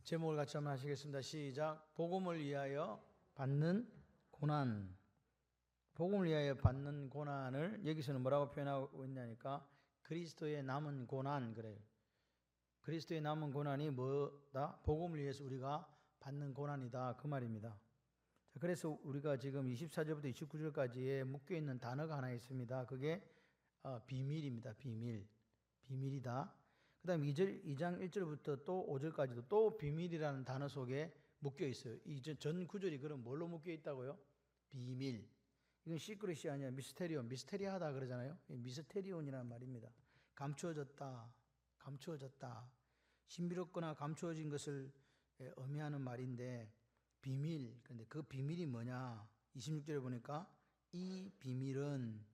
제목을 같이 한번 하시겠습니다. 시작. 복음을 위하여 받는 고난. 복음을 위하여 받는 고난을 여기서는 뭐라고 표현하고 있냐니까 그리스도의 남은 고난 그래요. 그리스도의 남은 고난이 뭐다? 복음을 위해서 우리가 받는 고난이다 그 말입니다. 자, 그래서 우리가 지금 24절부터 29절까지에 묶여있는 단어가 하나 있습니다. 그게 비밀입니다. 비밀이다. 그 다음 2장 1절부터 또 5절까지도 또 비밀이라는 단어 속에 묶여 있어요. 이 전 구절이 그럼 뭘로 묶여 있다고요? 비밀. 이건 시크릿이 아니야. 미스테리온. 미스테리하다 그러잖아요. 미스테리온이라는 말입니다. 감추어졌다. 신비롭거나 감추어진 것을 의미하는 말인데 비밀. 그런데 그 비밀이 뭐냐? 26절에 보니까 이 비밀은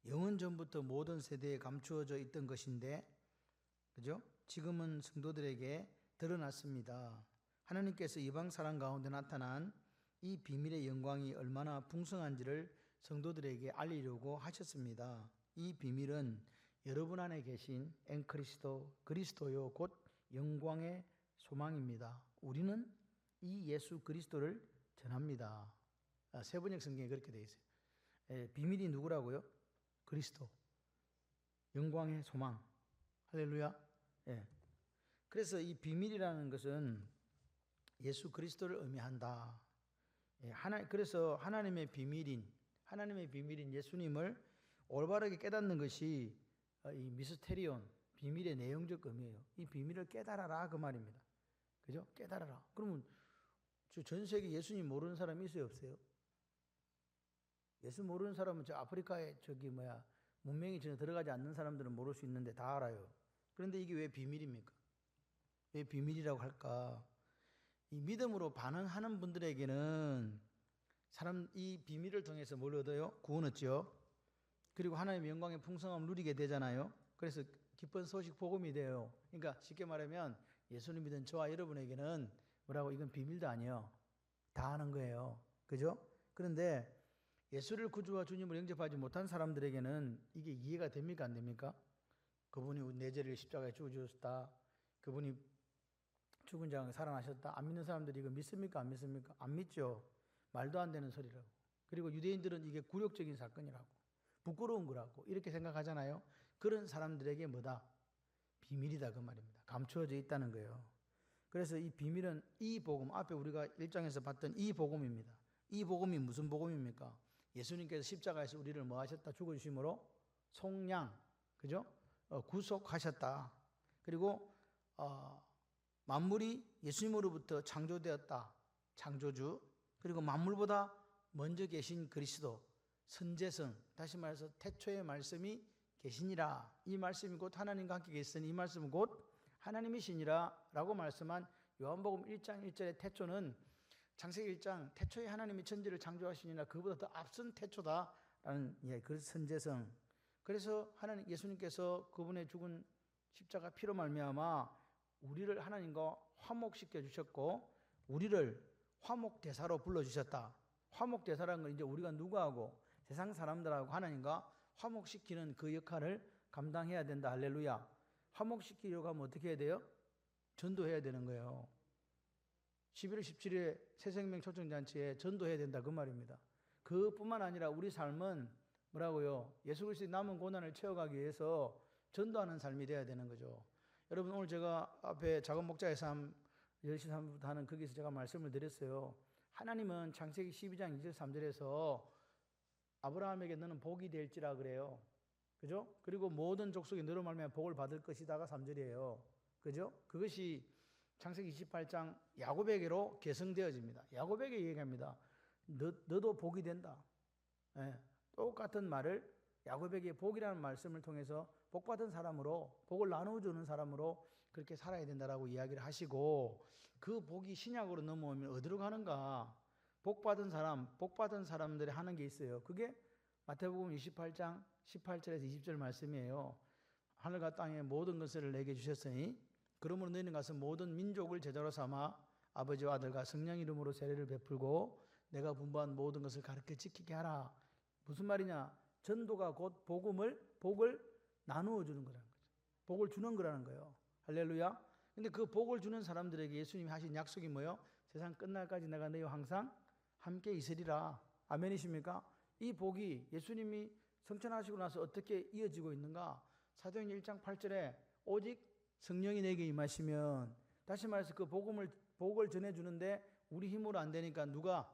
영원 전부터 모든 세대에 감추어져 있던 것인데 그죠? 지금은 성도들에게 드러났습니다. 하나님께서 이방 사람 가운데 나타난 이 비밀의 영광이 얼마나 풍성한지를 성도들에게 알리려고 하셨습니다. 이 비밀은 여러분 안에 계신 엔그리스도 그리스도요 곧 영광의 소망입니다. 우리는 이 예수 그리스도를 전합니다. 세번역 성경에 그렇게 되어 있어요. 비밀이 누구라고요? 그리스도. 영광의 소망. 할렐루야. 예. 그래서 이 비밀이라는 것은 예수 그리스도를 의미한다. 예. 그래서 하나님의 비밀인 예수님을 올바르게 깨닫는 것이 이 미스테리온, 비밀의 내용적 의미예요. 이 비밀을 깨달아라 그 말입니다. 그죠? 깨달아라. 그러면 전 세계 예수님 모르는 사람이 있어요, 없어요? 예수 모르는 사람은 저 아프리카에 문명이 전혀 들어가지 않는 사람들은 모를 수 있는데 다 알아요. 그런데 이게 왜 비밀입니까? 왜 비밀이라고 할까? 이 믿음으로 반응하는 분들에게는 이 비밀을 통해서 뭘 얻어요? 구원 얻죠. 그리고 하나님의 영광의 풍성함을 누리게 되잖아요. 그래서 기쁜 소식 복음이 돼요. 그러니까 쉽게 말하면 예수를 믿은 저와 여러분에게는 이건 비밀도 아니에요. 다 아는 거예요. 그죠? 그런데 예수를 구주와 주님을 영접하지 못한 사람들에게는 이게 이해가 됩니까? 안 됩니까? 그분이 내 죄를 십자가에 죽어주셨다. 그분이 죽은 자 살아나셨다. 안 믿는 사람들이 이거 믿습니까? 안 믿습니까? 안 믿죠. 말도 안 되는 소리라고. 그리고 유대인들은 이게 굴욕적인 사건이라고. 부끄러운 거라고. 이렇게 생각하잖아요. 그런 사람들에게 뭐다? 비밀이다 그 말입니다. 감추어져 있다는 거예요. 그래서 이 비밀은 이 복음, 앞에 우리가 1장에서 봤던 이 복음입니다. 이 복음이 무슨 복음입니까? 예수님께서 십자가에서 우리를 뭐 하셨다? 죽어주심으로 속량, 그죠? 구속하셨다. 그리고 만물이 예수님으로부터 창조되었다. 창조주. 그리고 만물보다 먼저 계신 그리스도, 선제성. 다시 말해서 태초의 말씀이 계시니라. 이 말씀이 곧 하나님과 함께 계시니 이 말씀은 곧 하나님이시니라 라고 말씀한 요한복음 1장 1절의 태초는 창세기 1장 태초에 하나님이 천지를 창조하시니라 그보다 더 앞선 태초다라는 그 선제성. 그래서 예수님께서 그분의 죽은 십자가 피로 말미암아 우리를 하나님과 화목시켜 주셨고 우리를 화목대사로 불러주셨다. 화목대사라는 건 이제 우리가 누구하고 세상 사람들하고 하나님과 화목시키는 그 역할을 감당해야 된다. 할렐루야. 화목시키려고 하면 어떻게 해야 돼요? 전도해야 되는 거예요. 11월 17일에 새생명 초청잔치에 전도해야 된다 그 말입니다. 그뿐만 아니라 우리 삶은 예수 그리스도의 남은 고난을 채워가기 위해서 전도하는 삶이 돼야 되는 거죠. 여러분 오늘 제가 앞에 작은 목자의 삶 10시 3분부터 하는 거기서 제가 말씀을 드렸어요. 하나님은 창세기 12장 2절 3절에서 아브라함에게 너는 복이 될지라 그래요. 그죠? 그리고 모든 족속이 너로 말미암아 복을 받을 것이다가 3절이에요. 그죠? 그것이 창세기 28장 야곱에게로 계승되어집니다. 야곱에게 얘기합니다. 너도 복이 된다. 예, 똑같은 말을 야곱에게 복이라는 말씀을 통해서 복받은 사람으로 복을 나누어주는 사람으로 그렇게 살아야 된다라고 이야기를 하시고 그 복이 신약으로 넘어오면 어디로 가는가? 복받은 사람들이 하는 게 있어요. 그게 마태복음 28장 18절에서 20절 말씀이에요. 하늘과 땅의 모든 것을 내게 주셨으니 그러므로 너희는 가서 모든 민족을 제자로 삼아 아버지와 아들과 성령 이름으로 세례를 베풀고 내가 분부한 모든 것을 가르쳐 지키게 하라. 무슨 말이냐? 전도가 곧 복을 나누어 주는 거라는 거죠. 복을 주는 거라는 거예요. 할렐루야. 근데 그 복을 주는 사람들에게 예수님이 하신 약속이 뭐예요? 세상 끝날까지 내가 너희와 항상 함께 있으리라. 아멘이십니까? 이 복이 예수님이 성천하시고 나서 어떻게 이어지고 있는가? 사도행전 1장 8절에 오직 성령이 내게 임하시면, 다시 말해서 그 복을 전해주는데 우리 힘으로 안 되니까 누가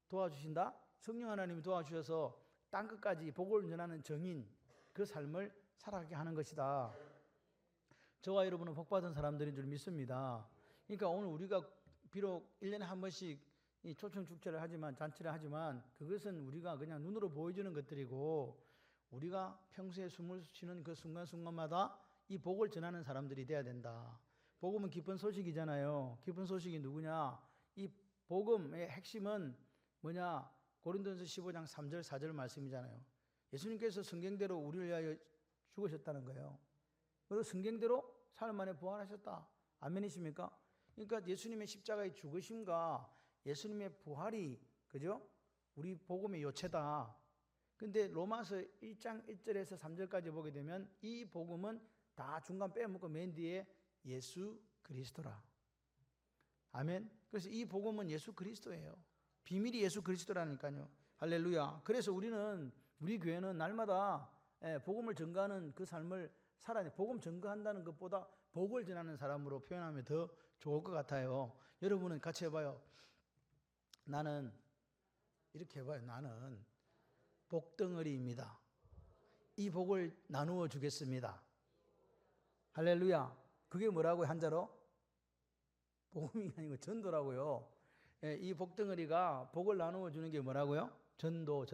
도와주신다? 성령 하나님이 도와주셔서 땅끝까지 복을 전하는 정인, 그 삶을 살아가게 하는 것이다. 저와 여러분은 복받은 사람들인 줄 믿습니다. 그러니까 오늘 우리가 비록 1년에 한 번씩 이 초청 축제를 하지만, 잔치를 하지만, 그것은 우리가 그냥 눈으로 보여주는 것들이고, 우리가 평소에 숨을 쉬는 그 순간순간마다 이 복을 전하는 사람들이 돼야 된다. 복음은 기쁜 소식이잖아요. 기쁜 소식이 누구냐? 이 복음의 핵심은 뭐냐? 고린도전서 15장 3절 4절 말씀이잖아요. 예수님께서 성경대로 우리를 위하여 죽으셨다는 거예요. 그리고 성경대로 사흘 만에 부활하셨다. 아멘이십니까? 그러니까 예수님의 십자가의 죽으심과 예수님의 부활이, 그죠? 우리 복음의 요체다. 근데 로마서 1장 1절에서 3절까지 보게 되면 이 복음은 다 중간 빼먹고 맨 뒤에 예수 그리스도라. 아멘. 그래서 이 복음은 예수 그리스도예요. 비밀이 예수 그리스도라니까요. 할렐루야. 그래서 우리 교회는 날마다 복음을 전가하는 그 삶을 살아내. 복음 전가한다는 것보다 복을 전하는 사람으로 표현하면 더 좋을 것 같아요. 여러분은 같이 해봐요. 나는, 이렇게 해봐요. 나는 복덩어리입니다. 이 복을 나누어 주겠습니다. 할렐루야. 그게 뭐라고요? 한자로? 복음이 아니고 전도라고요. 이 복덩어리가 복을 나누어 주는 게 뭐라고요? 전도.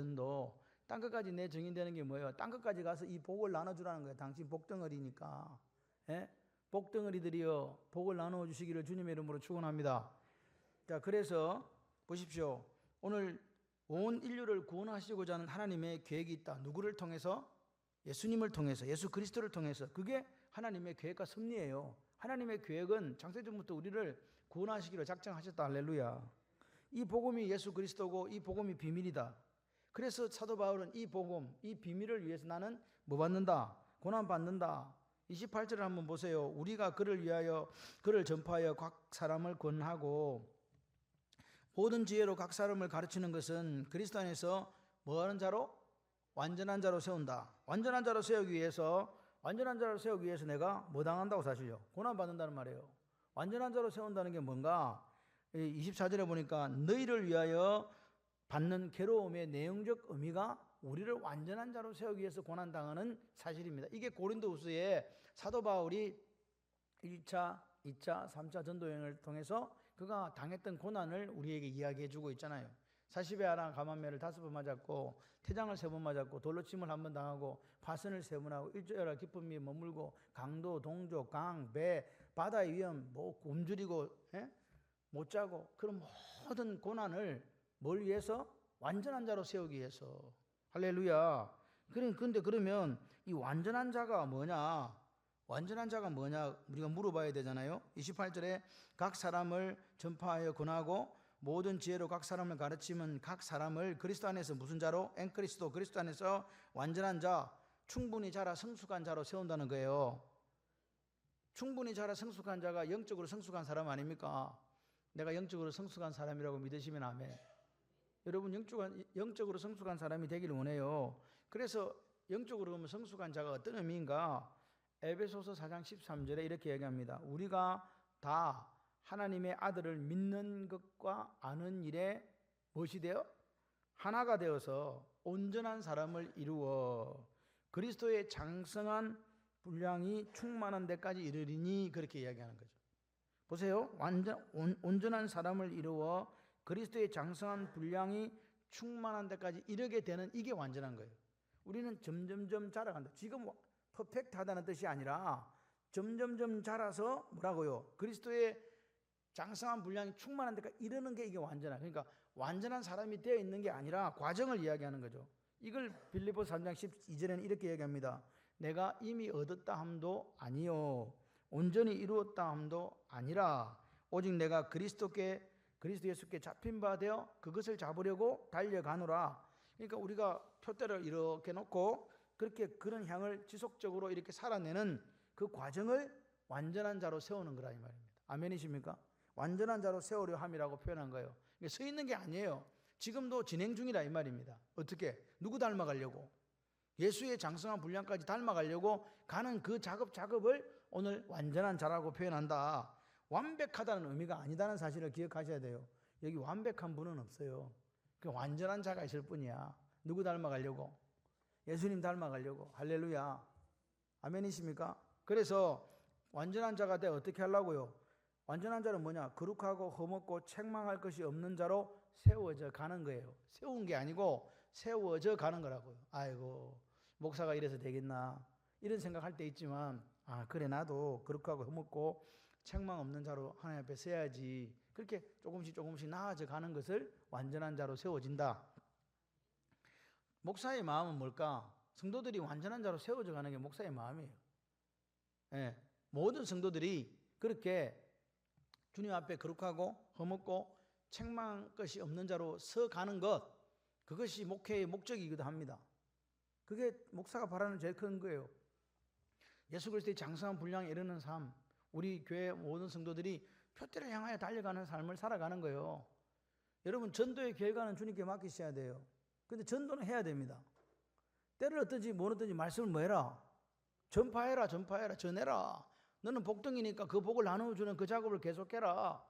땅끝까지 내 정인되는 게 뭐예요? 땅끝까지 가서 이 복을 나눠주라는 거예요. 당신 복덩어리니까. 복덩어리들이여 복을 나누어 주시기를 주님의 이름으로 축원합니다. 자, 그래서 보십시오. 오늘 온 인류를 구원하시고자 하는 하나님의 계획이 있다. 누구를 통해서? 예수님을 통해서, 예수 그리스도를 통해서. 그게 하나님의 계획과 섭리예요. 하나님의 계획은 창세전부터 우리를 구원하시기로 작정하셨다. 할렐루야. 이 복음이 예수 그리스도고 이 복음이 비밀이다. 그래서 사도 바울은 이 복음, 이 비밀을 위해서 나는 뭐 받는다? 고난 받는다. 28절을 한번 보세요. 우리가 그를 위하여, 그를 전파하여 각 사람을 권하고 모든 지혜로 각 사람을 가르치는 것은 그리스도 안에서 뭐하는 자로? 완전한 자로 세운다. 완전한 자로 세우기 위해서 내가 뭐 당한다고? 사실요? 고난 받는다는 말이에요. 완전한 자로 세운다는 게 뭔가? 24절에 보니까 너희를 위하여 받는 괴로움의 내용적 의미가 우리를 완전한 자로 세우기 위해서 고난당하는 사실입니다. 이게 고린도후서에 사도 바울이 1차, 2차, 3차 전도여행을 통해서 그가 당했던 고난을 우리에게 이야기해 주고 있잖아요. 40에 하나 감한매를 5번 맞았고 태장을 3번 맞았고 돌로 침을 1번 당하고 파선을 3번 하고 일주일에 깊은 미에 머물고 강도, 동조, 강, 배, 바다의 위험, 굶주리고 못 자고 그런 모든 고난을 뭘 위해서? 완전한 자로 세우기 위해서. 할렐루야. 근데 그러면 이 완전한 자가 뭐냐? 완전한 자가 뭐냐? 우리가 물어봐야 되잖아요. 28절에 각 사람을 전파하여 권하고 모든 지혜로 각 사람을 가르치면 각 사람을 그리스도 안에서 무슨 자로? 엔그리스도, 그리스도 안에서 완전한 자, 충분히 자라 성숙한 자로 세운다는 거예요. 충분히 자라 성숙한 자가 영적으로 성숙한 사람 아닙니까? 내가 영적으로 성숙한 사람이라고 믿으시면 아멘. 여러분 영적으로 성숙한 사람이 되기를 원해요. 그래서 영적으로 보면 성숙한 자가 어떤 의미인가? 에베소서 4장 13절에 이렇게 얘기합니다. 우리가 다 하나님의 아들을 믿는 것과 아는 일에 무엇이 되어? 하나가 되어서 온전한 사람을 이루어 그리스도의 장성한 분량이 충만한 데까지 이르리니, 그렇게 이야기하는 거죠. 보세요. 온전한 사람을 이루어 그리스도의 장성한 분량이 충만한 데까지 이르게 되는, 이게 완전한 거예요. 우리는 점점점 자라간다. 지금 퍼펙트하다는 뜻이 아니라 점점점 자라서 뭐라고요? 그리스도의 장성한 분량이 충만한 데까지 이르는 게 이게 완전한. 그러니까 완전한 사람이 되어 있는 게 아니라 과정을 이야기하는 거죠. 이걸 빌립보서 3장 12절에는 이렇게 얘기합니다. 내가 이미 얻었다 함도 아니요 온전히 이루었다 함도 아니라 오직 내가 그리스도 예수께 잡힌 바 되어 그것을 잡으려고 달려가노라. 그러니까 우리가 표대를 이렇게 놓고 그렇게 그런 향을 지속적으로 이렇게 살아내는 그 과정을 완전한 자로 세우는 거라 이 말입니다. 아멘이십니까? 완전한 자로 세우려 함이라고 표현한 거예요. 이게 서 있는 게 아니에요. 지금도 진행 중이라 이 말입니다. 어떻게? 누구 닮아가려고? 예수의 장성한 분량까지 닮아가려고 가는 그 작업을 오늘 완전한 자라고 표현한다. 완벽하다는 의미가 아니다는 사실을 기억하셔야 돼요. 여기 완벽한 분은 없어요. 그 완전한 자가 있을 뿐이야. 누구 닮아가려고? 예수님 닮아가려고. 할렐루야. 아멘이십니까? 그래서 완전한 자가 돼 어떻게 하려고요? 완전한 자는 뭐냐? 거룩하고 흠없고 책망할 것이 없는 자로 세워져 가는 거예요. 세운 게 아니고 세워져 가는 거라고요. 아이고, 목사가 이래서 되겠나? 이런 생각할 때 있지만, 그래, 나도 거룩하고 흠없고 책망 없는 자로 하나님 앞에 서야지. 그렇게 조금씩 나아져 가는 것을 완전한 자로 세워진다. 목사의 마음은 뭘까? 성도들이 완전한 자로 세워져 가는 게 목사의 마음이에요. 예, 모든 성도들이 그렇게 주님 앞에 거룩하고 흠없고 책망 것이 없는 자로 서 가는 것, 그것이 목회의 목적이기도 합니다. 그게 목사가 바라는 제일 큰 거예요. 예수 그리스도의 장성한 분량에 이르는 삶, 우리 교회 모든 성도들이 표대를 향하여 달려가는 삶을 살아가는 거예요. 여러분, 전도의 결과는 주님께 맡기셔야 돼요. 근데 전도는 해야 됩니다. 때를 어떤지 못 어떤지 말씀을 뭐 해라? 전파해라, 전해라. 너는 복덩이니까 그 복을 나누어주는 그 작업을 계속해라.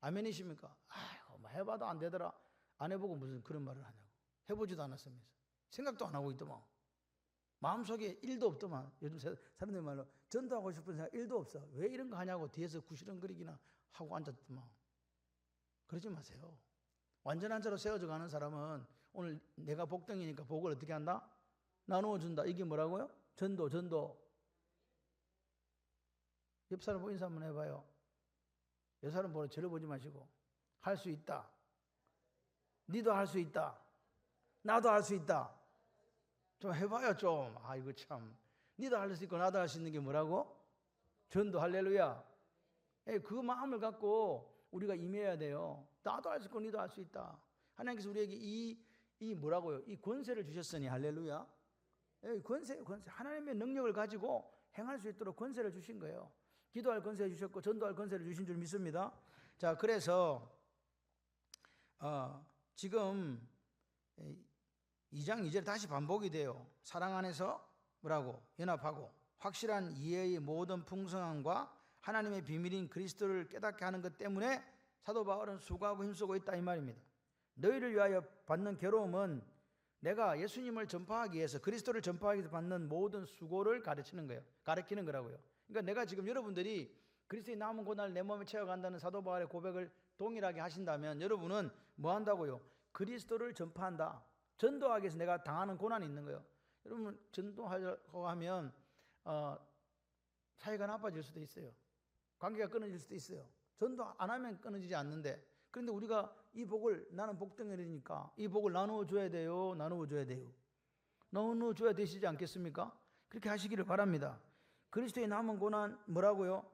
아멘이십니까? 아이고, 뭐 해봐도 안 되더라. 안 해보고 무슨 그런 말을 하냐고. 해보지도 않았으면서. 생각도 안 하고 있더만. 마음속에 1도 없더만. 요즘 사람들 말로 전도하고 싶은 생각 1도 없어. 왜 이런 거 하냐고 뒤에서 구시렁거리기나 하고 앉았더만. 그러지 마세요. 완전한 자로 세워져 가는 사람은 오늘 내가 복덩이니까 복을 어떻게 한다? 나누어 준다. 이게 뭐라고요? 전도. 옆 사람 보고 인사 한번 해봐요. 옆 사람 보고 저를 보지 마시고. 할 수 있다. 니도 할 수 있다. 나도 할 수 있다. 좀 해봐요 좀. 이거 참. 니도 할 수 있고 나도 할 수 있는 게 뭐라고? 전도. 할렐루야. 그 마음을 갖고 우리가 임해야 돼요. 나도 할 수 있고 니도 할 수 있다. 하나님께서 우리에게 이 뭐라고요? 이 권세를 주셨으니 할렐루야. 권세. 하나님의 능력을 가지고 행할 수 있도록 권세를 주신 거예요. 기도할 권세를 주셨고 전도할 권세를 주신 줄 믿습니다. 자, 그래서 지금 2장 2절 다시 반복이 돼요. 사랑 안에서 뭐라고? 연합하고 확실한 이해의 모든 풍성함과 하나님의 비밀인 그리스도를 깨닫게 하는 것 때문에 사도 바울은 수고하고 힘쓰고 있다 이 말입니다. 너희를 위하여 받는 괴로움은 내가 예수님을 전파하기 위해서 그리스도를 전파하기 위해서 받는 모든 수고를 가르치는 거예요. 가르치는 거라고요. 그러니까 내가 지금 여러분들이 그리스도의 남은 고난을 내 몸에 채워간다는 사도 바울의 고백을 동일하게 하신다면 여러분은 뭐 한다고요? 그리스도를 전파한다. 전도하기 위해서 내가 당하는 고난이 있는 거예요. 여러분, 전도하려고 하면 사이가 나빠질 수도 있어요. 관계가 끊어질 수도 있어요. 전도 안 하면 끊어지지 않는데, 그런데 우리가 이 복을, 나는 복덩이니까 이 복을 나누어 줘야 돼요. 나누어 줘야 되시지 않겠습니까? 그렇게 하시기를 바랍니다. 그리스도의 남은 고난 뭐라고요?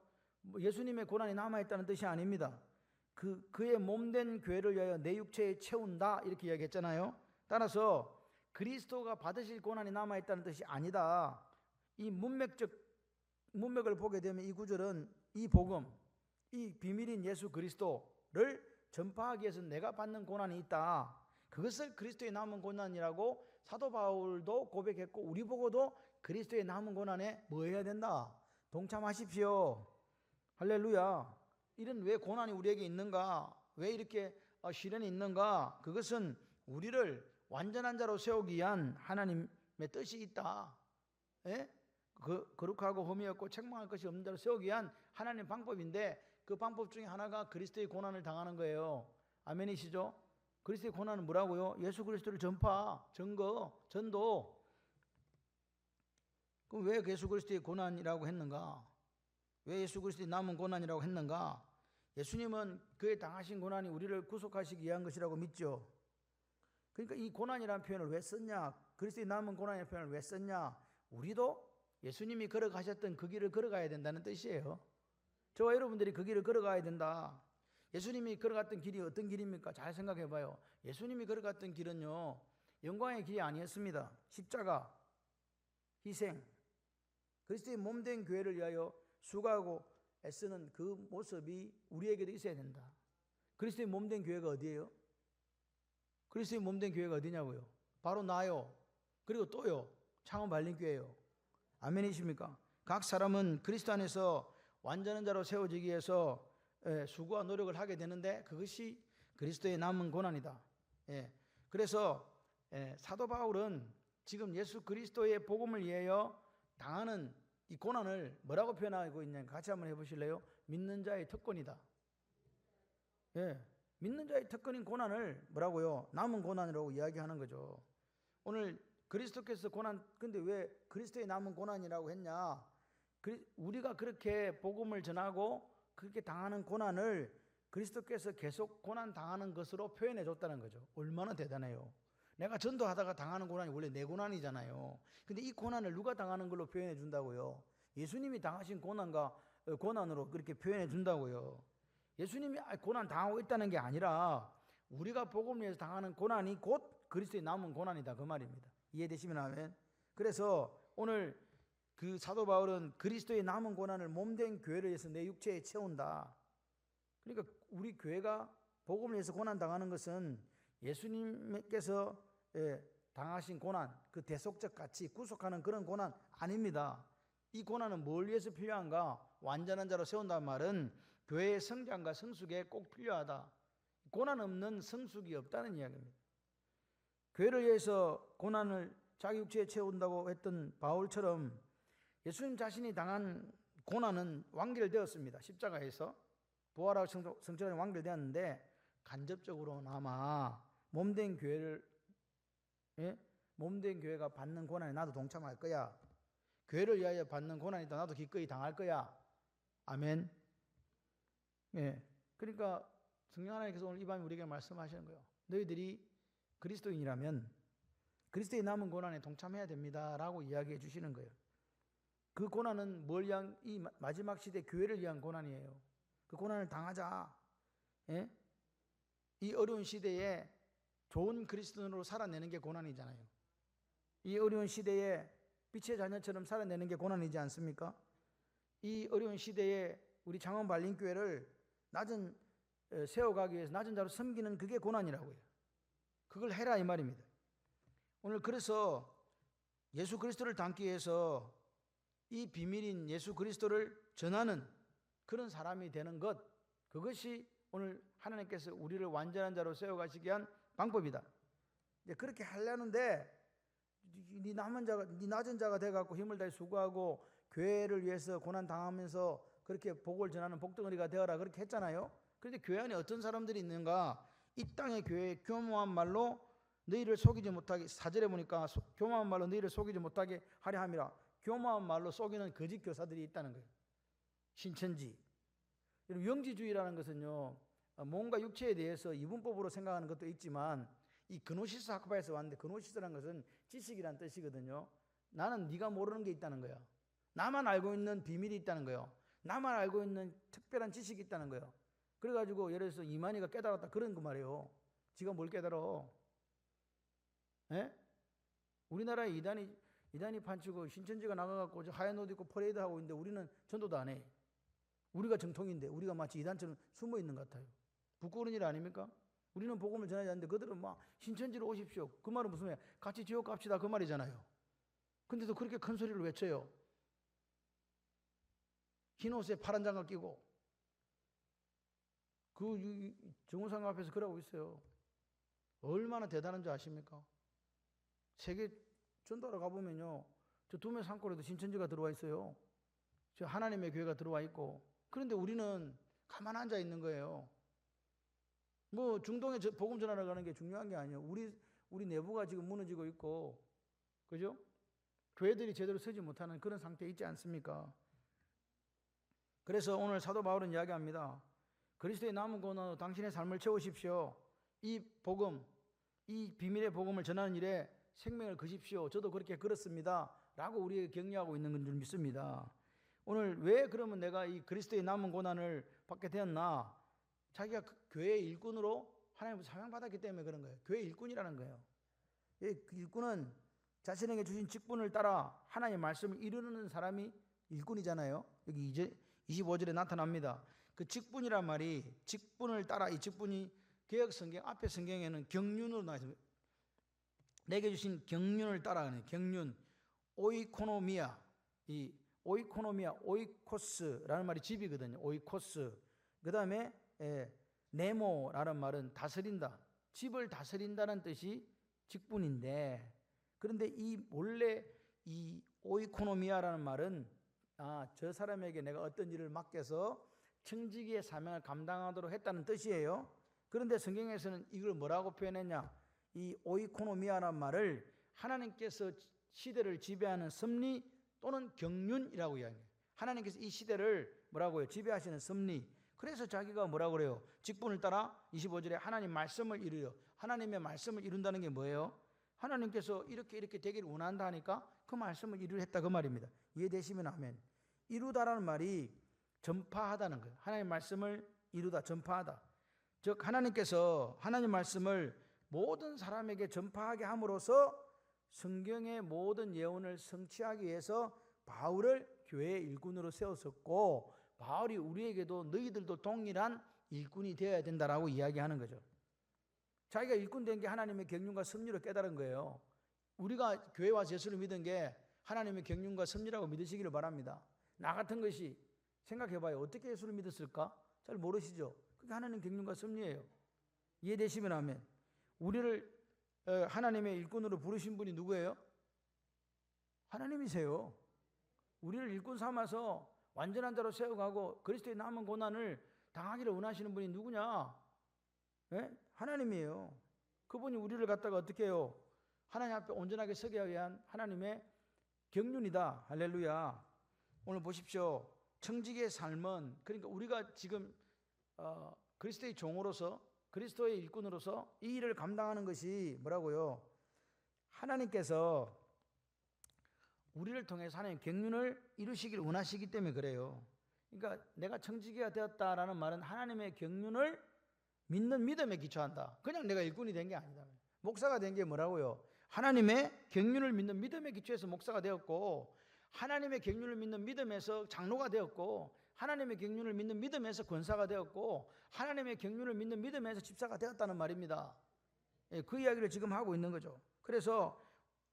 예수님의 고난이 남아있다는 뜻이 아닙니다. 그의 몸된 교회를 위하여 내 육체에 채운다 이렇게 이야기했잖아요. 따라서 그리스도가 받으실 고난이 남아있다는 뜻이 아니다. 이 문맥을 보게 되면 이 구절은 이 복음, 이 비밀인 예수 그리스도를 전파하기 위해서 내가 받는 고난이 있다. 그것을 그리스도의 남은 고난이라고 사도 바울도 고백했고 우리 보고도 그리스도의 남은 고난에 뭐 해야 된다? 동참하십시오. 할렐루야. 이런 왜 고난이 우리에게 있는가? 왜 이렇게 시련이 있는가? 그것은 우리를 완전한 자로 세우기 위한 하나님의 뜻이 있다. 거룩하고 흠이 없고 책망할 것이 없는 자로 세우기 위한 하나님의 방법인데 그 방법 중에 하나가 그리스도의 고난을 당하는 거예요. 아멘이시죠? 그리스도의 고난은 뭐라고요? 예수 그리스도를 전도. 그럼 왜 예수 그리스도의 고난이라고 했는가? 왜 예수 그리스도의 남은 고난이라고 했는가? 예수님은 그의 당하신 고난이 우리를 구속하시기 위한 것이라고 믿죠. 그러니까 이 고난이라는 표현을 왜 썼냐? 그리스도의 남은 고난이라는 표현을 왜 썼냐? 우리도 예수님이 걸어가셨던 그 길을 걸어가야 된다는 뜻이에요. 저와 여러분들이 그 길을 걸어가야 된다. 예수님이 걸어갔던 길이 어떤 길입니까? 잘 생각해 봐요. 예수님이 걸어갔던 길은요, 영광의 길이 아니었습니다. 십자가, 희생, 그리스도의 몸된 교회를 위하여 수고하고 애쓰는 그 모습이 우리에게도 있어야 된다. 그리스도의 몸된 교회가 어디예요? 그리스도의 몸된 교회가 어디냐고요? 바로 나요. 그리고 또요. 창원 발림교회예요. 아멘이십니까? 각 사람은 그리스도 안에서 완전한 자로 세워지기 위해서 수고와 노력을 하게 되는데 그것이 그리스도의 남은 고난이다. 그래서 사도 바울은 지금 예수 그리스도의 복음을 위하여 당하는 이 고난을 뭐라고 표현하고 있냐? 같이 한번 해보실래요? 믿는 자의 특권이다. 믿는 자의 특권인 고난을 뭐라고요? 남은 고난이라고 이야기하는 거죠. 오늘 그리스도께서 고난, 근데 왜 그리스도의 남은 고난이라고 했냐? 우리가 그렇게 복음을 전하고 그렇게 당하는 고난을 그리스도께서 계속 고난 당하는 것으로 표현해 줬다는 거죠. 얼마나 대단해요. 내가 전도하다가 당하는 고난이 원래 내 고난이잖아요. 근데 이 고난을 누가 당하는 걸로 표현해 준다고요? 예수님이 당하신 고난으로 그렇게 표현해 준다고요. 예수님이 고난 당하고 있다는 게 아니라 우리가 복음을 위해서 당하는 고난이 곧 그리스도의 남은 고난이다 그 말입니다. 이해되시면 아멘. 그래서 오늘 그 사도 바울은 그리스도의 남은 고난을 몸된 교회를 위해서 내 육체에 채운다. 그러니까 우리 교회가 복음을 위해서 고난 당하는 것은 예수님께서 당하신 고난, 그 대속적 가치 구속하는 그런 고난 아닙니다. 이 고난은 뭘 위해서 필요한가? 완전한 자로 세운다는 말은 교회의 성장과 성숙에 꼭 필요하다. 고난 없는 성숙이 없다는 이야기입니다. 교회를 위해서 고난을 자기 육체에 채운다고 했던 바울처럼 예수님 자신이 당한 고난은 완결되었습니다. 십자가에서 부활하고 성천에 완결되었는데 간접적으로나마 몸된 교회가 받는 고난에 나도 동참할 거야. 교회를 위하여 받는 고난이다. 나도 기꺼이 당할 거야. 아멘. 그러니까 성령 하나님께서 오늘 이 밤에 우리에게 말씀하시는 거예요. 너희들이 그리스도인이라면 그리스도의 남은 고난에 동참해야 됩니다. 라고 이야기해 주시는 거예요. 그 고난은 뭘 위한, 이 마지막 시대 교회를 위한 고난이에요. 그 고난을 당하자. 이 어려운 시대에 좋은 그리스도인으로 살아내는 게 고난이잖아요. 이 어려운 시대에 빛의 자녀처럼 살아내는 게 고난이지 않습니까? 이 어려운 시대에 우리 창원 발림교회를 세워가기 위해서 낮은 자로 섬기는 그게 고난이라고요. 그걸 해라 이 말입니다. 오늘 그래서 예수 그리스도를 담기 위해서 이 비밀인 예수 그리스도를 전하는 그런 사람이 되는 것, 그것이 오늘 하나님께서 우리를 완전한 자로 세워가시기 위한 방법이다. 이제 그렇게 하려는데 네 낮은 자가 돼갖고 힘을 다해 수고하고 교회를 위해서 고난 당하면서 그렇게 복을 전하는 복덩어리가 되어라 그렇게 했잖아요. 그런데 교회 안에 어떤 사람들이 있는가? 이 땅의 교회에 교모한 말로 너희를 속이지 못하게, 4절에 보니까 교모한 말로 너희를 속이지 못하게 하려 함이라. 교모한 말로 속이는 거짓 교사들이 있다는 거예요. 신천지. 영지주의라는 것은요, 뭔가 육체에 대해서 이분법으로 생각하는 것도 있지만 이 그노시스 학파에서 왔는데 그노시스라는 것은 지식이란 뜻이거든요. 나는 네가 모르는 게 있다는 거야. 나만 알고 있는 비밀이 있다는 거예요. 나만 알고 있는 특별한 지식이 있다는 거예요. 그래가지고 예를 들어서 이만희가 깨달았다 그런 거 말이에요. 지가 뭘 깨달아? 우리나라에 이단이 판치고 신천지가 나가갖고 하얀 옷 입고 퍼레이드 하고 있는데 우리는 전도도 안 해. 우리가 정통인데 우리가 마치 이단처럼 숨어 있는 것 같아요. 부끄러운 일 아닙니까? 우리는 복음을 전하지 않는데 그들은 막 신천지로 오십시오. 그 말은 무슨 말이야? 같이 지옥 갑시다 그 말이잖아요. 근데도 그렇게 큰 소리를 외쳐요. 흰 옷에 파란 장갑 끼고 그 정우상 앞에서 그러고 있어요. 얼마나 대단한 줄 아십니까? 세계 전도하러 가보면요, 저 두메 산골에도 신천지가 들어와 있어요. 저 하나님의 교회가 들어와 있고. 그런데 우리는 가만 앉아 있는 거예요. 뭐 중동에 복음 전하러 가는 게 중요한 게 아니에요. 우리 내부가 지금 무너지고 있고, 그죠? 교회들이 제대로 서지 못하는 그런 상태에 있지 않습니까? 그래서 오늘 사도 바울은 이야기합니다. 그리스도의 남은 고난으로 당신의 삶을 채우십시오. 이 복음, 이 비밀의 복음을 전하는 일에 생명을 거십시오. 저도 그렇게 걸었습니다. 라고 우리에게 격려하고 있는 건 줄 믿습니다. 오늘 왜 그러면 내가 이 그리스도의 남은 고난을 받게 되었나? 자기가 교회의 일꾼으로 하나님께서 사명받았기 때문에 그런 거예요. 교회 일꾼이라는 거예요. 이 일꾼은 자신에게 주신 직분을 따라 하나님의 말씀을 이루는 사람이 일꾼이잖아요. 여기 이제 25절에 나타납니다. 그 직분이란 말이 직분을 따라, 이 직분이 개역 성경 앞에 성경에는 경륜으로 나와 있습니다. 내게 주신 경륜을 따라가는 경륜, 오이코노미아, 이 오이코노미아, 오이코스라는 말이 집이거든요. 오이코스. 그 다음에 네모라는 말은 다스린다. 집을 다스린다는 뜻이 직분인데, 그런데 이 원래 이 오이코노미아라는 말은 저 사람에게 내가 어떤 일을 맡겨서 청지기의 사명을 감당하도록 했다는 뜻이에요. 그런데 성경에서는 이걸 뭐라고 표현했냐? 이 오이코노미아라는 말을 하나님께서 시대를 지배하는 섭리 또는 경륜이라고 이야기해요. 하나님께서 이 시대를 뭐라고요? 지배하시는 섭리. 그래서 자기가 뭐라고 그래요? 직분을 따라 25절에 하나님 말씀을 이루려. 하나님의 말씀을 이룬다는 게 뭐예요? 하나님께서 이렇게 되기를 원한다 하니까 그 말씀을 이루려 했다 그 말입니다. 이해되시면 아멘. 이루다라는 말이 전파하다는 거예요. 하나님의 말씀을 이루다, 전파하다. 즉 하나님께서 하나님 말씀을 모든 사람에게 전파하게 함으로써 성경의 모든 예언을 성취하기 위해서 바울을 교회의 일꾼으로 세웠었고, 바울이 우리에게도 너희들도 동일한 일꾼이 되어야 된다라고 이야기하는 거죠. 자기가 일꾼 된 게 하나님의 경륜과 섭리로 깨달은 거예요. 우리가 교회 와서 예수를 믿은 게 하나님의 경륜과 섭리라고 믿으시기를 바랍니다. 나 같은 것이 생각해봐요. 어떻게 예수를 믿었을까? 잘 모르시죠? 그게 하나님 경륜과 섭리예요. 이해되시면 아멘. 우리를 하나님의 일꾼으로 부르신 분이 누구예요? 하나님이세요. 우리를 일꾼 삼아서 완전한 자로 세워가고 그리스도의 남은 고난을 당하기를 원하시는 분이 누구냐? 네? 하나님이에요. 그분이 우리를 갖다가 어떻게 해요? 하나님 앞에 온전하게 서게 하기 위한 하나님의 경륜이다. 할렐루야. 오늘 보십시오. 청지기의 삶은, 그러니까 우리가 지금 그리스도의 종으로서, 그리스도의 일꾼으로서 이 일을 감당하는 것이 뭐라고요? 하나님께서 우리를 통해서 하나님 경륜을 이루시기를 원하시기 때문에 그래요. 그러니까 내가 청지기가 되었다라는 말은 하나님의 경륜을 믿는 믿음에 기초한다. 그냥 내가 일꾼이 된 게 아니다. 목사가 된 게 뭐라고요? 하나님의 경륜을 믿는 믿음에 기초해서 목사가 되었고, 하나님의 경륜을 믿는 믿음에서 장로가 되었고, 하나님의 경륜을 믿는 믿음에서 권사가 되었고, 하나님의 경륜을 믿는 믿음에서 집사가 되었다는 말입니다. 그 이야기를 지금 하고 있는 거죠. 그래서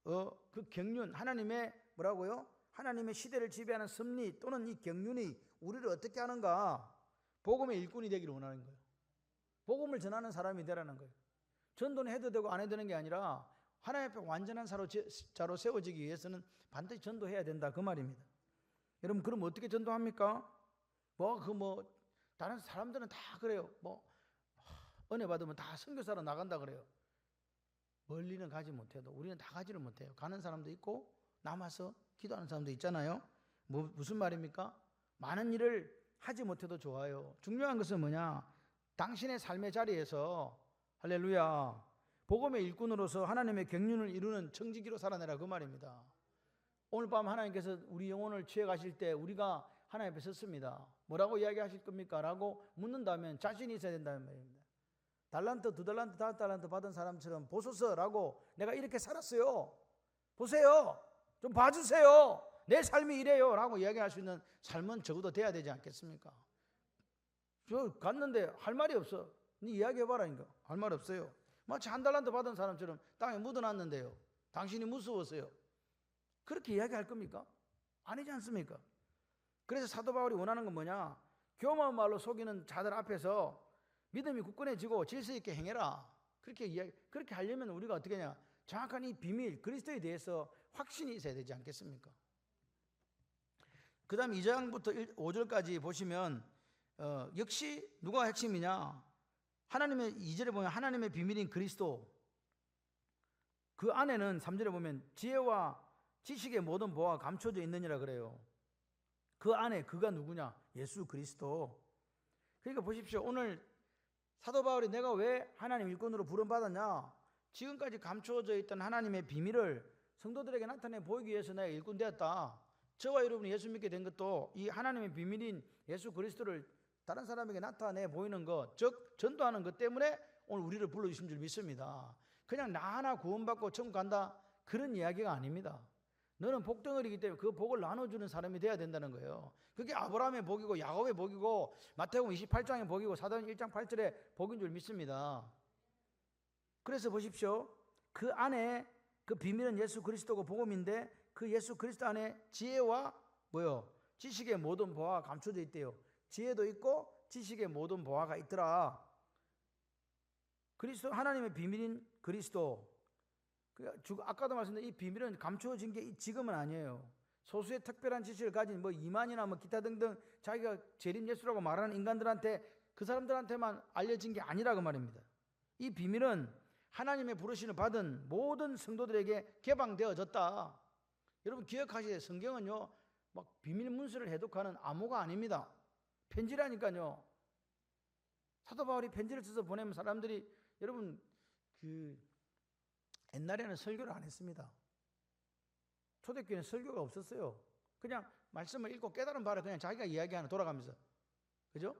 그 경륜, 하나님의 뭐라고요? 하나님의 시대를 지배하는 섭리 또는 이 경륜이 우리를 어떻게 하는가? 복음의 일꾼이 되기를 원하는 거예요. 복음을 전하는 사람이 되라는 거예요. 전도는 해도 되고 안 해도 되는 게 아니라 하나님 앞에 완전한 자로 세워지기 위해서는 반드시 전도해야 된다 그 말입니다. 여러분, 그럼 어떻게 전도합니까? 다른 사람들은 다 그래요. 은혜 받으면 다 선교사로 나간다 그래요. 멀리는 가지 못해도 우리는 다 가지를 못해요. 가는 사람도 있고 남아서 기도하는 사람도 있잖아요. 무슨 말입니까? 많은 일을 하지 못해도 좋아요. 중요한 것은 뭐냐? 당신의 삶의 자리에서 할렐루야 복음의 일꾼으로서 하나님의 경륜을 이루는 청지기로 살아내라 그 말입니다. 오늘 밤 하나님께서 우리 영혼을 취해 가실 때 우리가 하나님 앞에 섰습니다. 뭐라고 이야기하실 겁니까? 라고 묻는다면 자신이 있어야 된다는 말입니다. 달란트, 2달란트, 5달란트 받은 사람처럼 보소서라고 내가 이렇게 살았어요. 보세요. 좀 봐주세요. 내 삶이 이래요. 라고 이야기할 수 있는 삶은 적어도 돼야 되지 않겠습니까? 저 갔는데 할 말이 없어. 네 이야기해봐라니까. 할 말 없어요. 마치 1달란트 받은 사람처럼 땅에 묻어놨는데요. 당신이 무서웠어요. 그렇게 이야기할 겁니까? 아니지 않습니까? 그래서 사도 바울이 원하는 건 뭐냐? 교만한 말로 속이는 자들 앞에서 믿음이 굳건해지고 질서 있게 행해라. 그렇게 하려면 우리가 어떻게 하냐? 정확한 이 비밀, 그리스도에 대해서 확신이 있어야 되지 않겠습니까? 그 다음 2장부터 5절까지 보시면 역시 누가 핵심이냐? 하나님의 2절에 보면 하나님의 비밀인 그리스도, 그 안에는 3절에 보면 지혜와 지식의 모든 보화가 감춰져 있느니라 그래요. 그 안에 그가 누구냐? 예수 그리스도. 그러니까 보십시오. 오늘 사도 바울이 내가 왜 하나님 일꾼으로 부름받았냐? 지금까지 감추어져 있던 하나님의 비밀을 성도들에게 나타내 보이기 위해서 내가 일꾼 되었다. 저와 여러분이 예수 믿게 된 것도 이 하나님의 비밀인 예수 그리스도를 다른 사람에게 나타내 보이는 것, 즉 전도하는 것 때문에 오늘 우리를 불러주신 줄 믿습니다. 그냥 나 하나 구원받고 천국 간다 그런 이야기가 아닙니다. 너는 복덩어리이기 때문에 그 복을 나눠주는 사람이 돼야 된다는 거예요. 그게 아브라함의 복이고 야곱의 복이고 마태복음 28장의 복이고 사도행전 1장 8절의 복인 줄 믿습니다. 그래서 보십시오. 그 안에 그 비밀은 예수 그리스도고 복음인데 그 예수 그리스도 안에 지혜와 뭐요? 지식의 모든 보화가 감춰져 있대요. 지혜도 있고 지식의 모든 보화가 있더라. 그리스도 하나님의 비밀인 그리스도. 아까도 말씀드린 이 비밀은 감추어진 게 지금은 아니에요. 소수의 특별한 지식을 가진 뭐 이만이나 뭐 기타 등등 자기가 재림 예수라고 말하는 인간들한테 그 사람들한테만 알려진 게 아니라고 말입니다. 이 비밀은 하나님의 부르심을 받은 모든 성도들에게 개방되어졌다. 여러분 기억하시죠? 성경은요 막 비밀 문서를 해독하는 암호가 아닙니다. 편지라니까요. 사도 바울이 편지를 써서 보내면 사람들이 여러분 옛날에는 설교를 안 했습니다. 초대교회는 설교가 없었어요. 그냥 말씀을 읽고 깨달은 바를 그냥 자기가 이야기하는 돌아가면서. 그죠?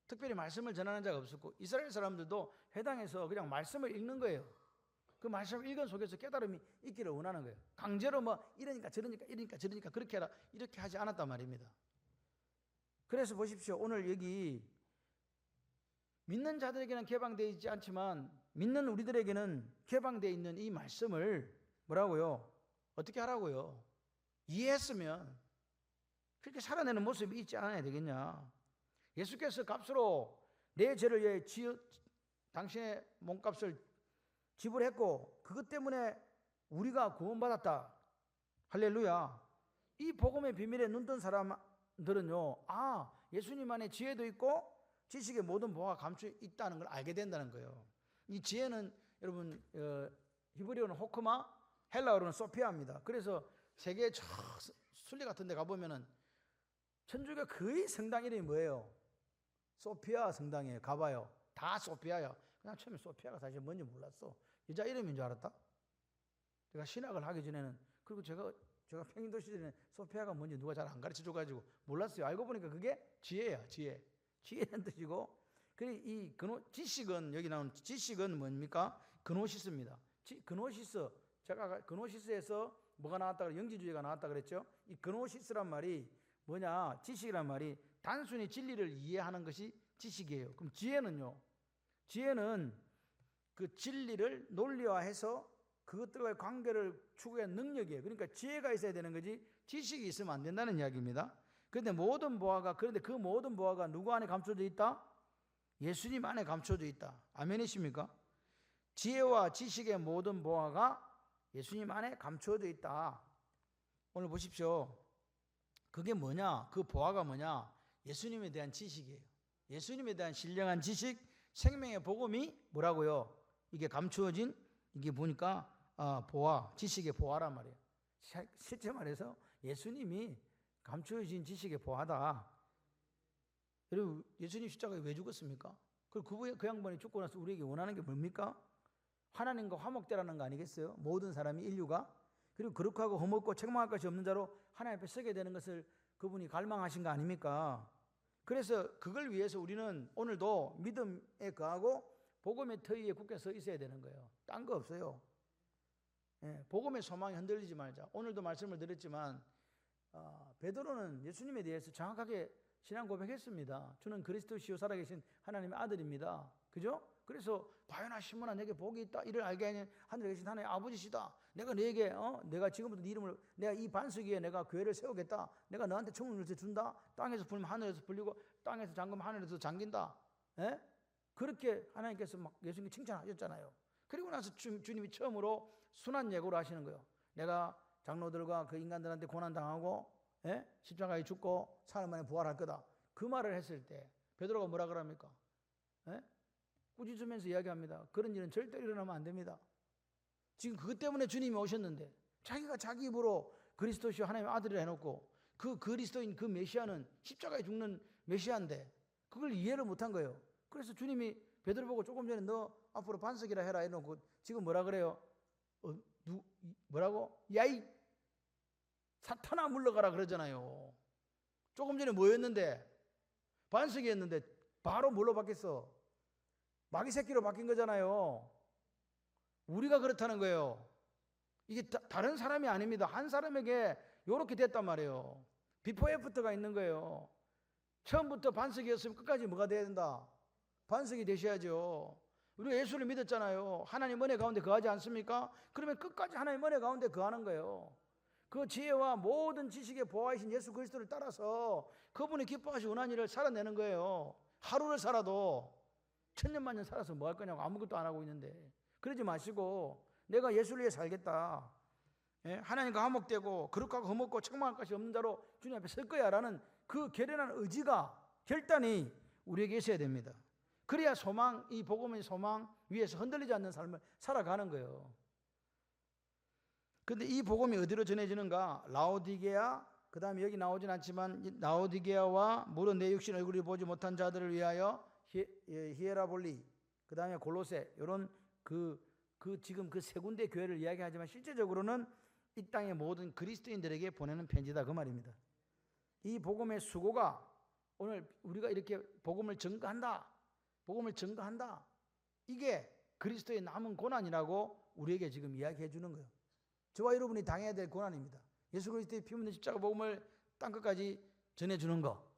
특별히 말씀을 전하는 자가 없었고 이스라엘 사람들도 회당에서 그냥 말씀을 읽는 거예요. 그 말씀을 읽은 속에서 깨달음이 있기를 원하는 거예요. 강제로 뭐 이러니까 저러니까 이러니까 저러니까 그렇게 해라 이렇게 하지 않았단 말입니다. 그래서 보십시오. 오늘 여기 믿는 자들에게는 개방되어 있지 않지만 믿는 우리들에게는 개방되어 있는 이 말씀을 뭐라고요? 어떻게 하라고요? 이해했으면 그렇게 살아내는 모습이 있지 않아야 되겠냐? 예수께서 값으로 내 죄를 위해 당신의 몸값을 지불했고 그것 때문에 우리가 구원받았다. 할렐루야. 이 복음의 비밀에 눈뜬 사람들은요. 예수님 안에 지혜도 있고 지식의 모든 보화가 감춰 있다는 걸 알게 된다는 거예요. 이 지혜는 여러분 히브리어는 호크마, 헬라어로는 소피아입니다. 그래서 세계 저 순례 같은 데 가보면은 천주교 거의 성당 이름이 뭐예요? 소피아 성당이에요. 가봐요. 다 소피아야. 그냥 처음에 소피아가 사실 뭔지 몰랐어. 여자 이름인 줄 알았다. 제가 신학을 하기 전에는 그리고 제가 평인도 시절에는 소피아가 뭔지 누가 잘 안 가르쳐 줘가지고 몰랐어요. 알고 보니까 그게 지혜야. 지혜라는 뜻이고 이 지식은 여기 나오는 지식은 뭡니까? 그노시스입니다. 그노시스 제가 그노시스에서 뭐가 나왔다 그래 영지주의가 나왔다 그랬죠. 이 그노시스란 말이 뭐냐? 지식이란 말이 단순히 진리를 이해하는 것이 지식이에요. 그럼 지혜는 그 진리를 논리화해서 그것들과의 관계를 추구하는 능력이에요. 그러니까 지혜가 있어야 되는 거지 지식이 있으면 안 된다는 이야기입니다. 그런데 그 모든 보화가 누구 안에 감춰져 있다? 예수님 안에 감춰져 있다. 아멘이십니까? 지혜와 지식의 모든 보화가 예수님 안에 감춰져 있다. 오늘 보십시오. 그게 뭐냐? 그 보화가 뭐냐? 예수님에 대한 지식이에요. 예수님에 대한 신령한 지식, 생명의 복음이 뭐라고요? 이게 감추어진 이게 보니까 보화, 지식의 보화란 말이에요. 실제 말해서 예수님이 감추어진 지식의 보화다. 여러분 예수님 십자가에 왜 죽었습니까? 그리고 그 양반이 죽고 나서 우리에게 원하는 게 뭡니까? 하나님과 화목되라는 거 아니겠어요? 모든 사람이 인류가. 그리고 거룩하고 흠없고 책망할 것이 없는 자로 하나님 앞에 서게 되는 것을 그분이 갈망하신 거 아닙니까? 그래서 그걸 위해서 우리는 오늘도 믿음에 거하고 복음의 터 위에 굳게 서 있어야 되는 거예요. 딴 거 없어요. 복음의 소망이 흔들리지 말자. 오늘도 말씀을 드렸지만 베드로는 예수님에 대해서 정확하게 신앙 고백했습니다. 저는 그리스도시요 살아계신 하나님의 아들입니다. 그죠? 그래서 바요나 시몬아 내게 복이 있다. 이를 알게 하는 하늘에 계신 하나님의 아버지시다. 내가 너에게 내가 지금부터 네 이름을 내가 이 반석 위에 내가 교회를 세우겠다. 내가 너한테 천국을 준다. 땅에서 불면 하늘에서 불리고 땅에서 잠그면 하늘에서 잠긴다. 그렇게 하나님께서 막 예수님께 칭찬하셨잖아요. 그리고 나서 주님이 처음으로 순한 예고를 하시는 거예요. 내가 장로들과 그 인간들한테 고난당하고 십자가에 죽고 사흘 만에 부활할 거다. 그 말을 했을 때 베드로가 뭐라 그럽니까? 꾸짖으면서 이야기합니다. 그런 일은 절대 일어나면 안 됩니다. 지금 그것 때문에 주님이 오셨는데 자기가 자기 입으로 그리스도시요 하나님의 아들이라 해놓고 그 그리스도인 그 메시아는 십자가에 죽는 메시아인데 그걸 이해를 못한 거예요. 그래서 주님이 베드로 보고 조금 전에 너 앞으로 반석이라 해라 해놓고 지금 뭐라 그래요? 뭐라고? 야이 사탄아 물러가라 그러잖아요. 조금 전에 뭐였는데? 반석이었는데 바로 뭘로 바뀌었어? 마귀 새끼로 바뀐 거잖아요. 우리가 그렇다는 거예요. 이게 다른 사람이 아닙니다. 한 사람에게 이렇게 됐단 말이에요. 비포 애프터가 있는 거예요. 처음부터 반석이었으면 끝까지 뭐가 돼야 된다? 반석이 되셔야죠. 우리가 예수를 믿었잖아요. 하나님 은혜 가운데 거하지 않습니까? 그러면 끝까지 하나님 은혜 가운데 거하는 거예요. 그 지혜와 모든 지식에 보호하신 예수 그리스도를 따라서 그분이 기뻐하시고 원하는 일을 살아내는 거예요. 하루를 살아도 천년만년 살아서 뭐 할 거냐고 아무것도 안 하고 있는데 그러지 마시고 내가 예수를 위해 살겠다. 예? 하나님과 화목되고 거룩하고 흠없고 책망할 것이 없는 자로 주님 앞에 설 거야 라는 그 결연한 의지가 결단이 우리에게 있어야 됩니다. 그래야 소망, 이 복음의 소망 위에서 흔들리지 않는 삶을 살아가는 거예요. 그런데 이 복음이 어디로 전해지는가? 라오디게아, 그 다음에 여기 나오진 않지만 라오디게아와 무릇 내 육신 얼굴이 보지 못한 자들을 위하여 히에라볼리, 그 다음에 골로새, 이런 지금 그 세 군데 교회를 이야기하지만 실제적으로는 이 땅의 모든 그리스도인들에게 보내는 편지다 그 말입니다. 이 복음의 수고가 오늘 우리가 이렇게 복음을 증거한다. 이게 그리스도의 남은 고난이라고 우리에게 지금 이야기해 주는 거예요. 저와 여러분이 당해야 될 고난입니다. 예수 그리스도의 피 묻는 십자가 복음을 땅끝까지 전해주는 거.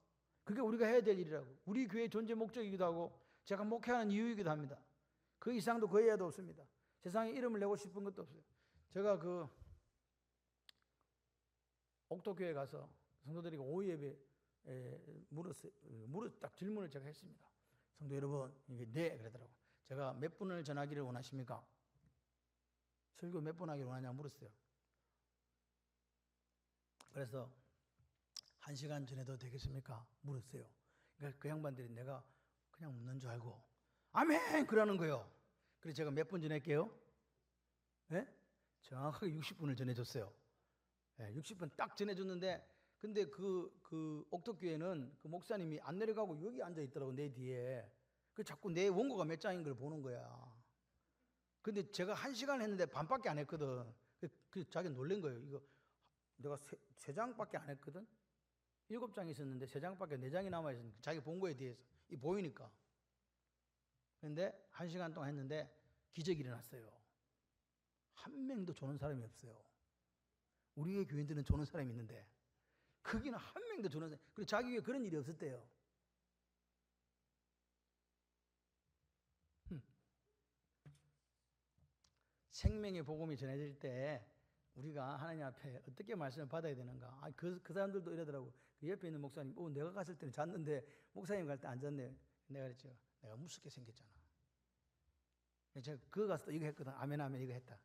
그게 우리가 해야 될 일이라고. 우리 교회의 존재 목적이기도 하고 제가 목회하는 이유이기도 합니다. 그 이상도 그 이하도 없습니다. 세상에 이름을 내고 싶은 것도 없어요. 제가 그 옥도교회 가서 성도들에게 오후 예배 딱 질문을 제가 했습니다. 성도 여러분, 이게 네 그러더라고요. 제가 몇 분을 전하기를 원하십니까? 설교 몇 분 하기를 원하냐 물었어요. 그래서 1시간 전에도 되겠습니까? 물었어요. 그러니까 그 양반들이 내가 그냥 묻는 줄 알고 아멘! 그러는 거예요. 그래서 제가 몇 분 전할게요? 네? 정확하게 60분을 전해줬어요. 네, 60분 딱 전해줬는데 근데 그 옥덕교회는 그 목사님이 안 내려가고 여기 앉아 있더라고 내 뒤에. 그 자꾸 내 원고가 몇 장인 걸 보는 거야. 근데 제가 1시간 했는데 반밖에 안 했거든. 그 자기 놀란 거예요. 이거 내가 세 장밖에 안 했거든. 7장 있었는데 3장밖에 4장이 남아 있으니까 자기 본 거에 대해서 이 보이니까. 그런데 1시간 동안 했는데 기적이 일어났어요. 한 명도 조는 사람이 없어요. 우리의 교인들은 조는 사람이 있는데 거기는 한 명도 조는 사람이. 그리고 자기 교회에 그런 일이 없었대요. 생명의 복음이 전해질 때 우리가 하나님 앞에 어떻게 말씀을 받아야 되는가? 그 사람들도 이러더라고. 그 옆에 있는 목사님, 내가 갔을 때는 잤는데 목사님 갈 때 안 잤네. 내가 그랬죠. 내가 무섭게 생겼잖아. 제가 그거 가서 또 이거 했거든. 아멘 아멘 이거 했다.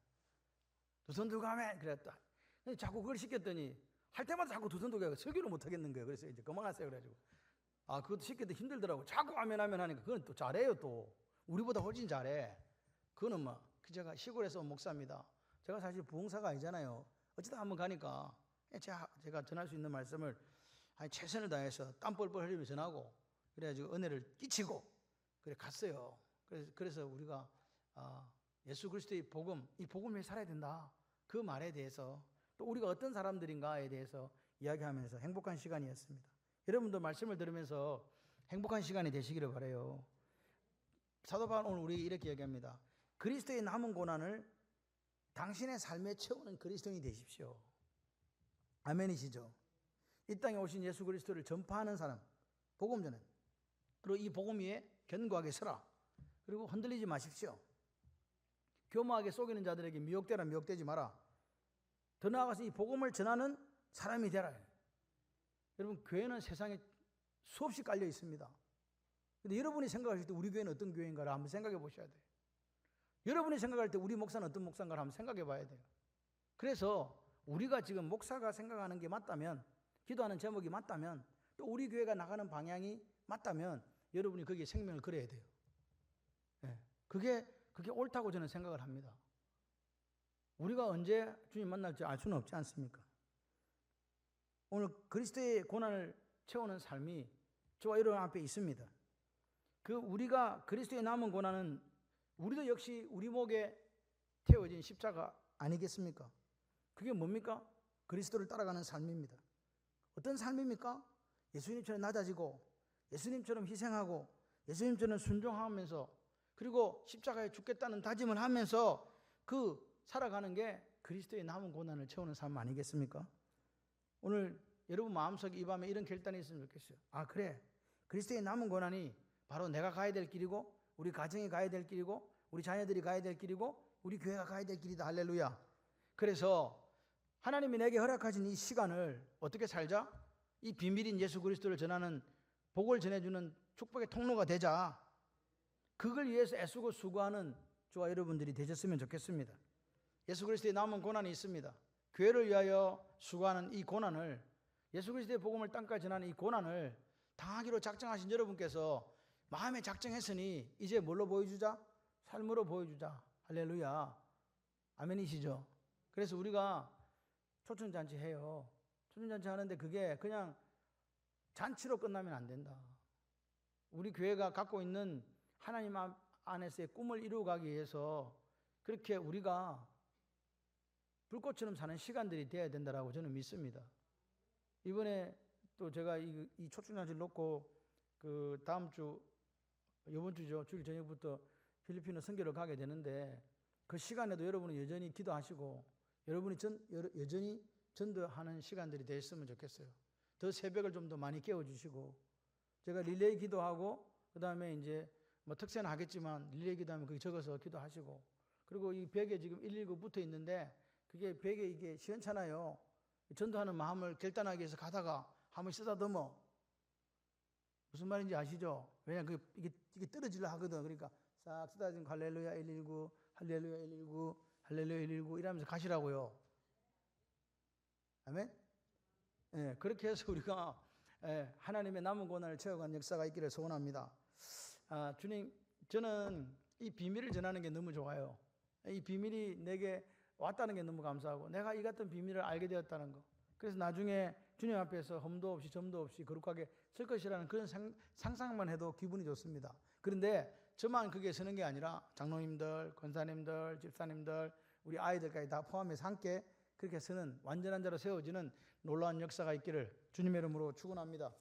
두 손 들고 아멘 그랬다. 근데 자꾸 그걸 시켰더니 할 때마다 자꾸 두 손 들고 설교를 못 하겠는 거예요. 그래서 이제 그만하세요 그래가지고. 그것도 시켜도 힘들더라고. 자꾸 아멘 아멘 하니까 그건 또 잘해요 또. 우리보다 훨씬 잘해. 그거는 뭐 제가 시골에서 온 목사입니다. 제가 사실 부흥사가 아니잖아요. 어쩌다 한번 가니까 제가 전할 수 있는 말씀을 최선을 다해서 땀 뻘뻘 흘리며 전하고 그래가지고 은혜를 끼치고 그래 갔어요. 그래서 우리가 예수 그리스도의 복음, 이 복음을 살아야 된다. 그 말에 대해서 또 우리가 어떤 사람들인가에 대해서 이야기하면서 행복한 시간이었습니다. 여러분도 말씀을 들으면서 행복한 시간이 되시기를 바라요. 사도 바울은 오늘 우리 이렇게 얘기합니다. 그리스도의 남은 고난을 당신의 삶에 채우는 그리스도인이 되십시오. 아멘이시죠? 이 땅에 오신 예수 그리스도를 전파하는 사람, 복음 전은. 그리고 이 복음 위에 견고하게 서라. 그리고 흔들리지 마십시오. 교만하게 속이는 자들에게 미혹되라 미혹되지 마라. 더 나아가서 이 복음을 전하는 사람이 되라. 여러분 교회는 세상에 수없이 깔려 있습니다. 근데 여러분이 생각하실 때 우리 교회는 어떤 교회인가를 한번 생각해 보셔야 돼요. 여러분이 생각할 때 우리 목사는 어떤 목사인가를 한번 생각해 봐야 돼요. 그래서 우리가 지금 목사가 생각하는 게 맞다면, 기도하는 제목이 맞다면, 또 우리 교회가 나가는 방향이 맞다면 여러분이 거기에 생명을 걸어야 돼요. 네. 그게 옳다고 저는 생각을 합니다. 우리가 언제 주님 만날지 알 수는 없지 않습니까? 오늘 그리스도의 고난을 채우는 삶이 저와 여러분 앞에 있습니다. 우리가 그리스도의 남은 고난은 우리도 역시 우리 목에 태워진 십자가 아니겠습니까? 그게 뭡니까? 그리스도를 따라가는 삶입니다. 어떤 삶입니까? 예수님처럼 낮아지고 예수님처럼 희생하고 예수님처럼 순종하면서 그리고 십자가에 죽겠다는 다짐을 하면서 살아가는 게 그리스도의 남은 고난을 채우는 삶 아니겠습니까? 오늘 여러분 마음속에 이 밤에 이런 결단이 있으면 좋겠어요. 아, 그래. 그리스도의 남은 고난이 바로 내가 가야 될 길이고, 우리 가정이 가야 될 길이고, 우리 자녀들이 가야 될 길이고, 우리 교회가 가야 될 길이다. 할렐루야. 그래서 하나님이 내게 허락하신 이 시간을 어떻게 살자? 이 비밀인 예수 그리스도를 전하는, 복을 전해주는 축복의 통로가 되자. 그걸 위해서 애쓰고 수고하는 저와 여러분들이 되셨으면 좋겠습니다. 예수 그리스도의 남은 고난이 있습니다. 교회를 위하여 수고하는 이 고난을, 예수 그리스도의 복음을 땅까지 전하는 이 고난을 당하기로 작정하신 여러분께서 마음에 작정했으니 이제 뭘로 보여주자? 삶으로 보여주자. 할렐루야. 아멘이시죠? 그래서 우리가 초청잔치 해요. 초청잔치 하는데 그게 그냥 잔치로 끝나면 안 된다. 우리 교회가 갖고 있는 하나님 안에서의 꿈을 이루어가기 위해서 그렇게 우리가 불꽃처럼 사는 시간들이 되어야 된다라고 저는 믿습니다. 이번에 또 제가 이 초청잔치를 놓고 그 다음 주, 이번 주죠. 주일 저녁부터 필리핀으로 선교를 가게 되는데 그 시간에도 여러분은 여전히 기도하시고 여러분이 여전히 전도하는 시간들이 됐으면 좋겠어요. 더 새벽을 좀 더 많이 깨워주시고, 제가 릴레이 기도하고 그 다음에 이제 뭐 특세는 하겠지만 릴레이 기도하면 거기 적어서 기도하시고, 그리고 이 벽에 지금 119 붙어 있는데 그게 벽에 이게 시원찮아요. 전도하는 마음을 결단하기 위해서 가다가 한번 쓰다듬어. 무슨 말인지 아시죠? 왜냐면 이게 떨어지려 하거든. 그러니까 싹 쓰다듬고 할렐루야 119, 할렐루야 119, 할렐루야 119 이러면서 가시라고요. 아멘? 예, 그렇게 해서 우리가 하나님의 남은 고난을 채워간 역사가 있기를 소원합니다. 아, 주님, 저는 이 비밀을 전하는 게 너무 좋아요. 이 비밀이 내게 왔다는 게 너무 감사하고, 내가 이 같은 비밀을 알게 되었다는 거. 그래서 나중에 주님 앞에서 험도 없이 점도 없이 거룩하게 설 것이라는 그런 상상만 해도 기분이 좋습니다. 그런데 저만 그게 서는 게 아니라 장로님들, 권사님들, 집사님들, 우리 아이들까지 다 포함해서 함께 그렇게 서는 완전한 자로 세워지는 놀라운 역사가 있기를 주님의 이름으로 축원합니다.